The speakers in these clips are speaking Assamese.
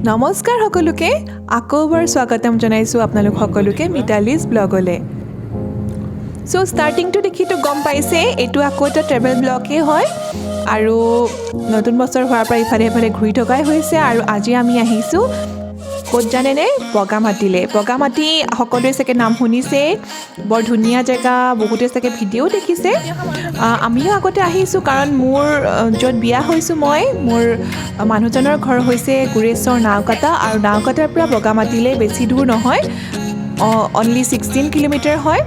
নমস্কাৰ সকলোকে আকৌবাৰ স্বাগতম জনাইছোঁ আপোনালোক সকলোকে মিতালীজ ব্লগলৈ। ষ্টাৰ্টিংটো দেখিতো গম পাইছে, এইটো আকৌ এটা ট্ৰেভেল ব্লগেই হয় আৰু নতুন বছৰ হোৱাৰ পৰা ইফালে সিফালে ঘূৰি থকাই হৈছে। আৰু আজি আমি আহিছোঁ ক'ত জানেনে? বগামাটিলৈ। বগামাটি সকলোৱে চাগে নাম শুনিছে, বৰ ধুনীয়া জেগা, বহুতে চাগে ভিডিঅ'ও দেখিছে। আমিও আগতে আহিছোঁ কাৰণ মোৰ য'ত বিয়া হৈছোঁ মোৰ মানুহজনৰ ঘৰ হৈছে গুৰেশ্বৰ নাওকাটা, আৰু নাওকাটাৰ পৰা বগামাটিলৈ বেছি দূৰ নহয়, অনলি 16 কিলোমিটাৰ হয়।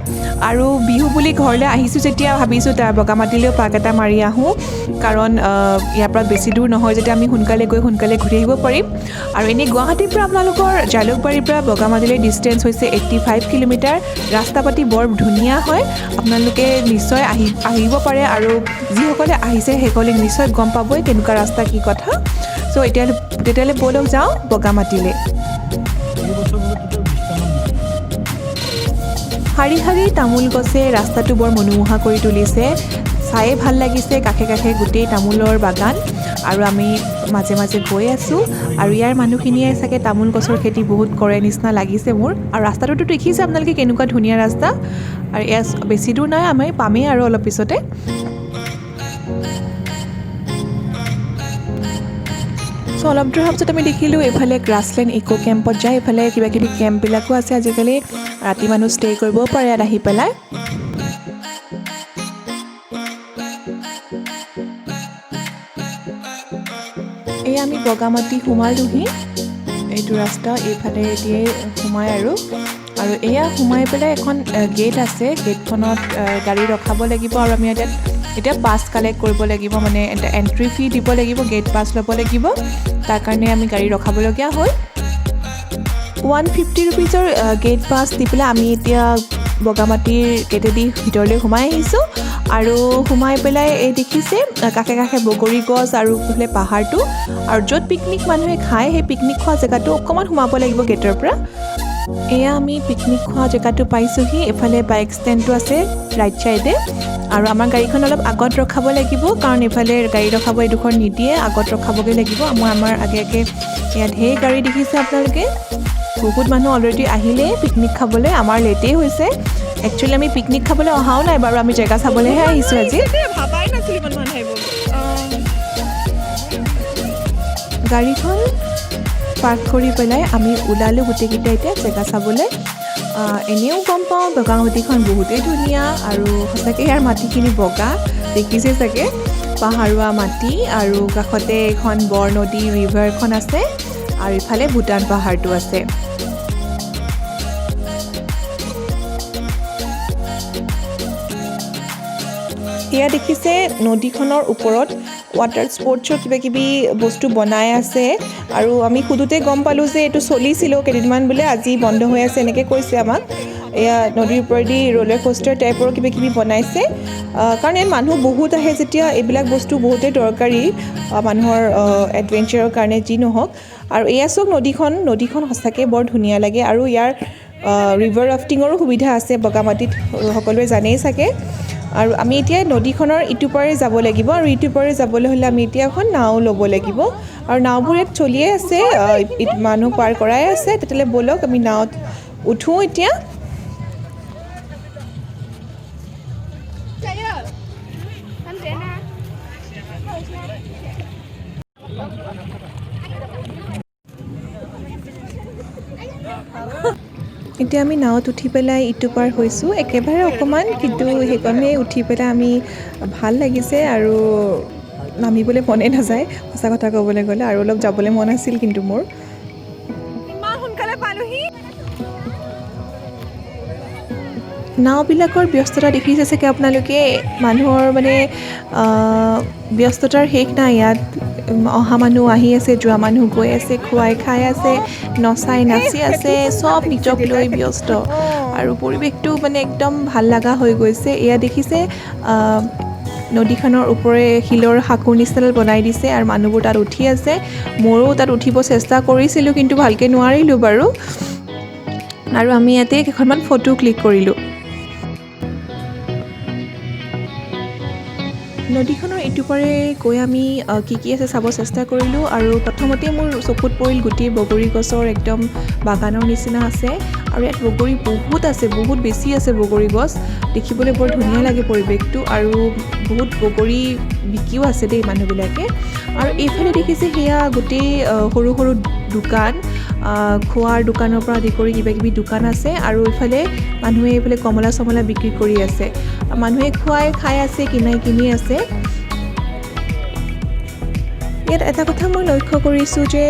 আৰু বিহু বুলি ঘৰলৈ আহিছোঁ যেতিয়া ভাবিছোঁ তাৰ বগামাটিলৈও পাক এটা মাৰি আহোঁ, কাৰণ ইয়াৰ পৰা বেছি দূৰ নহয় যেতিয়া আমি সোনকালে গৈ সোনকালে ঘূৰি আহিব পাৰিম। আৰু এনেই গুৱাহাটীৰ পৰা আপোনালোকৰ জালুকবাৰীৰ পৰা বগামাটিলৈ ডিষ্টেঞ্চ হৈছে 85 কিলোমিটাৰ। ৰাস্তা পাতি বৰ ধুনীয়া হয়, আপোনালোকে নিশ্চয় আহিব পাৰে, আৰু যিসকলে আহিছে সেইসকলে নিশ্চয় গম পাবই কেনেকুৱা ৰাস্তা কি কথা। তেতিয়াহ'লে ব'লক যাওঁ বগামাটিলৈ। শাৰী শাৰী তামোল গছে ৰাস্তাটো বৰ মনোমোহা কৰি তুলিছে, চায়ে ভাল লাগিছে। কাষে কাষে গোটেই তামোলৰ বাগান, আৰু আমি মাজে মাজে গৈ আছোঁ। আৰু ইয়াৰ মানুহখিনিয়ে চাগে তামোল গছৰ খেতি বহুত কৰে নিচিনা লাগিছে মোৰ। আৰু ৰাস্তাটোতো দেখিছে আপোনালোকে কেনেকুৱা ধুনীয়া ৰাস্তা, আৰু ইয়াৰ বেছি দূৰ নাই, আমি পামেই আৰু অলপ পিছতে। অলপ দূৰ হোৱাৰ পিছত আমি দেখিলোঁ এইফালে গ্ৰাছলেণ্ড ইক' কেম্পত যায়। এইফালে কিবা কিবি কেম্পবিলাকো আছে, আজিকালি ৰাতি মানুহ ষ্টে' কৰিবও পাৰে ইয়াত আহি পেলাই। এই আমি বগামাটি সোমালোহি, এইটো ৰাস্তা এইফালে দিয়ে সোমাই, আৰু এয়া সোমাই পেলাই এখন গেট আছে, গেটখনত গাড়ী ৰখাব লাগিব, আৰু আমি এতিয়া পাছ কালেক্ট কৰিব লাগিব, মানে এটা এণ্ট্ৰি ফি দিব লাগিব, গেট পাছ ল'ব লাগিব। তাৰ কাৰণে আমি গাড়ী ৰখাবলগীয়া হ'ল। 150 ৰুপিজৰ গেট পাছ দি পেলাই আমি এতিয়া বগামাটিৰ গেটেদি ভিতৰলৈ সোমাই আহিছোঁ। আৰু সোমাই পেলাই এই দেখিছে কাষে কাষে বগৰী গছ আৰু এইফালে পাহাৰটো, আৰু য'ত পিকনিক মানুহে খায় সেই পিকনিক খোৱা জেগাটো অকণমান সোমাব লাগিব গেটৰ পৰা। এয়া আমি পিকনিক খোৱা জেগাটো পাইছোঁহি। এইফালে বাইক ষ্টেণ্ডটো আছে ৰাইট ছাইডে, আৰু আমাৰ গাড়ীখন অলপ আগত ৰখাব লাগিব, কাৰণ এইফালে গাড়ী ৰখাব এইডোখৰ নিদিয়ে, আগত ৰখাবগৈ লাগিব। আমাৰ আগে আগে ইয়াত ঢেৰ গাড়ী দেখিছে আপোনালোকে, বহুত মানুহ অলৰেডি আহিলেই পিকনিক খাবলৈ। আমাৰ লেটেই হৈছে, একচুৱেলি আমি পিকনিক খাবলৈ অহাও নাই বাৰু, আমি জেগা চাবলৈহে আহিছোঁ আজি। গাড়ীখন পাৰ্ক কৰি পেলাই আমি ওলালোঁ গোটেইকেইটা এতিয়া জেগা চাবলৈ। এনেও গম পাওঁ বগামাটিখন বহুতেই ধুনীয়া, আৰু সঁচাকৈ ইয়াৰ মাটিখিনি বগা, দেখিছে চাগে, পাহাৰুৱা মাটি, আৰু কাষতে এখন বৰ নদী ৰিভাৰখন আছে, আৰু ইফালে ভূটান পাহাৰটো আছে। এয়া দেখিছে নদীখনৰ ওপৰত ৱাটাৰ স্পৰ্টছৰ কিবা কিবি বস্তু বনাই আছে, আৰু আমি সোধোতে গম পালোঁ যে এইটো চলিছিলোঁ কেইদিনমান বোলে, আজি বন্ধ হৈ আছে এনেকৈ কৈছে আমাক। এয়া নদীৰ ওপৰেদি ৰ'লাৰ কোষ্টাৰ টাইপৰ কিবা কিবি বনাইছে, কাৰণ ইয়াত মানুহ বহুত আহে যেতিয়া, এইবিলাক বস্তু বহুতেই দৰকাৰী মানুহৰ এডভেঞ্চাৰৰ কাৰণে যি নহওক। আৰু এয়া চাওক নদীখন সঁচাকৈ বৰ ধুনীয়া লাগে, আৰু ইয়াৰ ৰিভাৰ ৰাফটিঙৰো সুবিধা আছে বগামাটিত, সকলোৱে জানেই চাগে। আৰু আমি এতিয়া নদীখনৰ ইটো পাৰে যাব লাগিব, আৰু ইটো পাৰে যাবলৈ হ'লে আমি এতিয়া এখন নাও ল'ব লাগিব, আৰু নাওবোৰ ইয়াত চলিয়ে আছে, মানুহ পাৰ কৰাই আছে। তেতিয়াহ'লে ব'লক আমি নাৱত উঠোঁ এতিয়া। এতিয়া আমি নাৱত উঠি পেলাই ইটো পাৰ হৈছোঁ, একেবাৰে অকণমান, কিন্তু সেইকণে উঠি পেলাই আমি ভাল লাগিছে, আৰু নামিবলৈ মনে নাযায় সঁচা কথা ক'বলৈ গ'লে, আৰু অলপ যাবলৈ মন আছিল কিন্তু মোৰ। ইমান সোনকালে পালোহি। নাওবিলাকৰ ব্যস্ততা দেখিছে চাগে আপোনালোকে, মানুহৰ মানে ব্যস্ততাৰ শেষ নাই ইয়াত। অহা মানুহ আহি আছে, যোৱা মানুহ গৈ আছে, খুৱাই খাই আছে, নচাই নাচি আছে, চব নিজক লৈ ব্যস্ত, আৰু পৰিৱেশটো মানে একদম ভাল লগা হৈ গৈছে। এয়া দেখিছে নদীখনৰ ওপৰে শিলৰ সাঁকোৰ নিচিনা বনাই দিছে, আৰু মানুহবোৰ তাত উঠি আছে। ময়ো তাত উঠিব চেষ্টা কৰিছিলোঁ, কিন্তু ভালকৈ নোৱাৰিলোঁ বাৰু, আৰু আমি ইয়াতে কেইখনমান ফটো ক্লিক কৰিলোঁ। নদীখনৰ ইটো পাৰে গৈ আমি কি আছে চাব চেষ্টা কৰিলোঁ আৰু প্ৰথমতে মোৰ চকুত পৰিল গোটেই বগৰী গছৰ একদম বাগানৰ নিচিনা আছে আৰু ইয়াত বগৰী বহুত আছে, বহুত বেছি আছে বগৰী গছ। দেখিবলৈ বৰ ধুনীয়া লাগে পৰিৱেশটো আৰু বহুত বগৰী বিকিও আছে দেই মানুহবিলাকে। আৰু এইফালে দেখিছে সেয়া গোটেই সৰু সৰু দোকান, খোৱাৰ দোকানৰ পৰা আদি কৰি কিবা কিবি দোকান আছে আৰু এইফালে মানুহে এইফালে কমলা চমলা বিক্ৰী কৰি আছে। মানুহে খাই আছে, কিনি আছে। ইয়াত এটা কথা মই লক্ষ্য কৰিছোঁ যে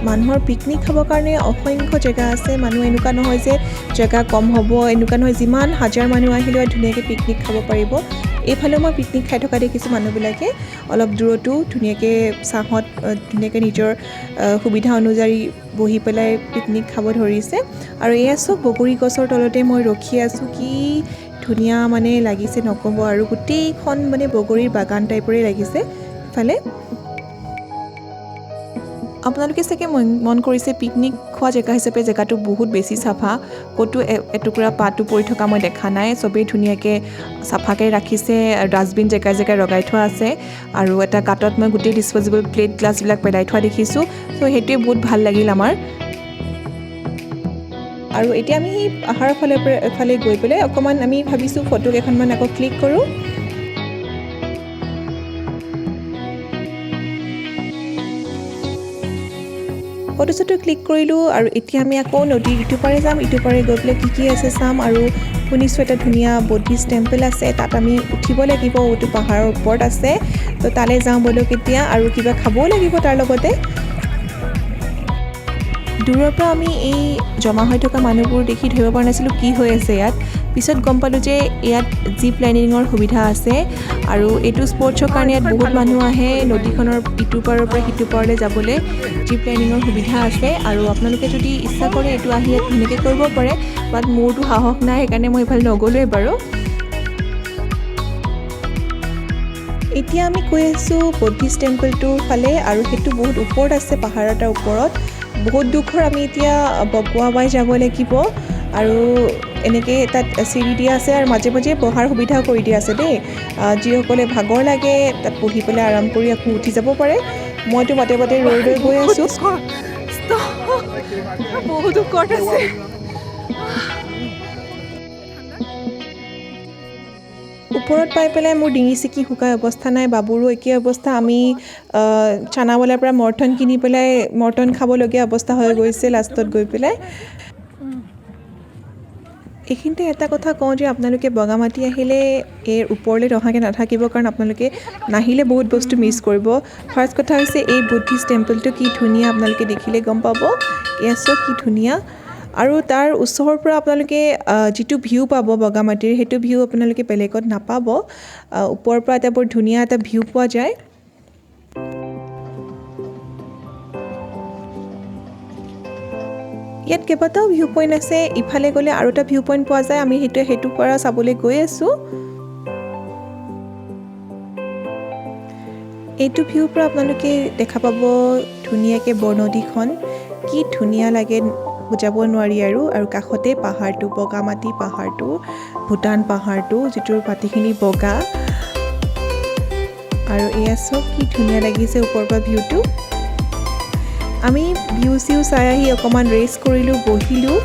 মানুহৰ পিকনিক খাবৰ কাৰণে অসংখ্য জেগা আছে। মানুহ এনেকুৱা নহয় যে জেগা কম হ'ব, এনেকুৱা নহয় যিমান হাজাৰ মানুহ আহিলেও ধুনীয়াকৈ পিকনিক খাব পাৰিব। এইফালেও মই পিকনিক খাই থকা দেখিছোঁ মানুহবিলাকে, অলপ দূৰতো ধুনীয়াকৈ ছাঁত ধুনীয়াকৈ নিজৰ সুবিধা অনুযায়ী বহি পেলাই পিকনিক খাব ধৰিছে। আৰু এয়া চব বগৰী গছৰ তলতে মই ৰখি আছোঁ, কি ধুনীয়া মানে লাগিছে নক'ব আৰু গোটেইখন মানে বগৰীৰ বাগান টাইপৰে লাগিছে। ইফালে আপোনালোকে চাগে মন কৰিছে পিকনিক খোৱা জেগা হিচাপে জেগাটো বহুত বেছি চাফা, ক'তো এটুকুৰা পাতো পৰি থকা মই দেখা নাই। চবেই ধুনীয়াকৈ চাফাকৈ ৰাখিছে, ডাষ্টবিন জেগাই জেগাই লগাই থোৱা আছে আৰু এটা গাঁতত মই গোটেই ডিছপ'জেবল প্লেট গ্লাছবিলাক পেলাই থোৱা দেখিছোঁ। চ' সেইটোৱে বহুত ভাল লাগিল আমাৰ। আৰু এতিয়া আমি সেই পাহাৰৰ ফালে গৈ পেলাই অকণমান আমি ভাবিছোঁ ফটো কেইখনমান আকৌ ক্লিক কৰোঁ। ফটো চটো ক্লিক কৰিলোঁ আৰু এতিয়া আমি আকৌ নদীৰ ইটো পাৰে যাম, ইটো পাৰে গৈ পেলাই কি আছে চাম। আৰু শুনিছোঁ এটা ধুনীয়া বুদ্ধিষ্ট টেম্পল আছে, তাত আমি উঠিব লাগিব, এইটো পাহাৰৰ ওপৰত আছে। তো তালৈ যাওঁ বোলো কেতিয়া, আৰু কিবা খাবও লাগিব তাৰ লগতে। দূৰৰ পৰা আমি এই জমা হৈ থকা মানুহবোৰ দেখি ধৰিব পৰা নাছিলোঁ কি হৈ আছে ইয়াত। পিছত গম পালোঁ যে ইয়াত জীপ লাইনিঙৰ সুবিধা আছে আৰু এইটো স্পৰ্টছৰ কাৰণে ইয়াত বহুত মানুহ আহে। নদীখনৰ ইটো পাৰৰ পৰা সিটো পাৰলৈ যাবলৈ জীপ লাইনিঙৰ সুবিধা আছে আৰু আপোনালোকে যদি ইচ্ছা কৰে এইটো আহি ইয়াত ধুনীয়াকৈ কৰিব পাৰে। বাট মোৰতো সাহস নাই, সেইকাৰণে মই এইফালে নগ'লোৱে বাৰু। এতিয়া আমি গৈ আছোঁ বুদ্ধিষ্ট টেম্পলটোৰ ফালে আৰু সেইটো বহুত ওপৰত আছে, পাহাৰ এটাৰ ওপৰত। বহুত দুখৰ আমি এতিয়া বগুৱাবাই যাব লাগিব আৰু এনেকৈ তাত চিৰি দিয়া আছে আৰু মাজে মাজে বহাৰ সুবিধাও কৰি দিয়া আছে দেই। যিসকলে ভাগৰ লাগে তাত বহি পেলাই আৰাম কৰি আকৌ উঠি যাব পাৰে। মইতো বাটে বাটে ৰৈ গৈ আছোঁ। বহুত ওপৰত আছে। ওপৰত পাই পেলাই মোৰ ডিঙি চিকি শুকাই অৱস্থা নাই, বাবুৰো একেই অৱস্থা। আমি চানাৱালাৰ পৰা মৰ্টন কিনি পেলাই মৰ্টন খাবলগীয়া অৱস্থা হৈ গৈছে লাষ্টত গৈ পেলাই। এইখিনিতে এটা কথা কওঁ যে আপোনালোকে বগামাটি আহিলে এই ওপৰলৈ নহাকৈ নাথাকিব, কাৰণ আপোনালোকে নাহিলে বহুত বস্তু মিছ কৰিব। ফাৰ্ষ্ট কথা হৈছে এই বুদ্ধিষ্ট টেম্পলটো কি ধুনীয়া, আপোনালোকে দেখিলে গম পাব। এয়া চব কি ধুনীয়া। আৰু তাৰ ওচৰৰ পৰা আপোনালোকে যিটো ভিউ পাব বগামাটিৰ, সেইটো ভিউ আপোনালোকে বেলেগত নাপাব। ওপৰৰ পৰা এটা বৰ ধুনীয়া এটা ভিউ পোৱা যায়। ইয়াত কেইবাটাও ভিউ পইণ্ট আছে, ইফালে গ'লে আৰু এটা ভিউ পইণ্ট পোৱা যায়। আমি সেইটোৰ পৰা চাবলৈ গৈ আছোঁ। এইটো ভিউৰ পৰা আপোনালোকে দেখা পাব ধুনীয়াকৈ বৰনদীখন, কি ধুনীয়া লাগে বুজাব নোৱাৰি। আৰু কাষতে পাহাৰটো, বগামাটি পাহাৰটো, ভূটান পাহাৰটো, যিটোৰ মাটিখিনি বগা। আৰু এয়া চব কি ধুনীয়া লাগিছে ওপৰৰ পৰা ভিউটো। আমি ভিউ চিউ চাই আহি অকণমান ৰেষ্ট কৰিলোঁ, বহিলোঁ,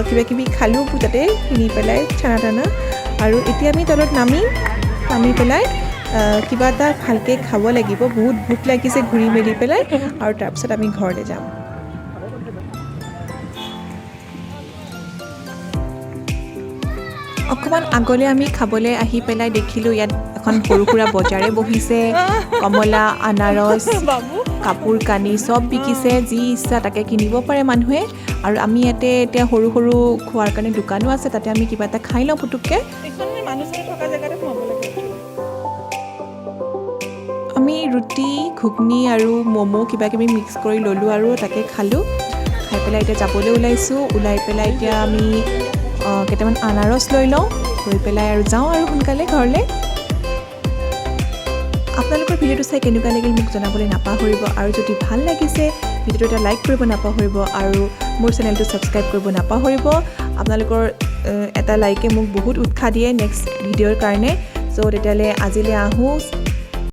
কিবা কিবি খালোঁ তাতে কিনি পেলাই চানা টানা। আৰু এতিয়া আমি তলত নামি পেলাই কিবা এটা ভালকৈ খাব লাগিব। বহুত ভোক লাগিছে ঘূৰি মেলি পেলাই, আৰু তাৰপিছত আমি ঘৰলৈ যাম। অকণমান আগলৈ আমি খাবলৈ আহি পেলাই দেখিলোঁ ইয়াত এখন সৰু সুৰা বজাৰে বহিছে। কমলা, আনাৰস, কাপোৰ কানি চব বিকিছে, যি ইচ্ছা তাকে কিনিব পাৰে মানুহে। আৰু আমি ইয়াতে এতিয়া সৰু সৰু খোৱাৰ কাৰণে দোকানো আছে, তাতে আমি কিবা এটা খাই লওঁ পুটুককৈ। আমি ৰুটি, ঘুগনি আৰু ম'ম' কিবা কিবি মিক্স কৰি ল'লোঁ আৰু তাকে খালোঁ। খাই পেলাই এতিয়া যাবলৈ ওলাই পেলাই এতিয়া আমি কেইটামান আনাৰস লৈ লওঁ, লৈ পেলাই আৰু যাওঁ আৰু সোনকালে ঘৰলৈ। আপোনালোকৰ ভিডিঅ'টো চাই কেনেকুৱা লাগিল মোক জনাবলৈ নাপাহৰিব। আৰু যদি ভাল লাগিছে ভিডিঅ'টো এটা লাইক কৰিব নাপাহৰিব আৰু মোৰ চেনেলটো ছাবস্ক্ৰাইব কৰিব নাপাহৰিব। আপোনালোকৰ এটা লাইকে মোক বহুত উৎসাহ দিয়ে নেক্সট ভিডিঅ'ৰ কাৰণে। চ' তেতিয়াহ'লে আজিলৈ আহোঁ।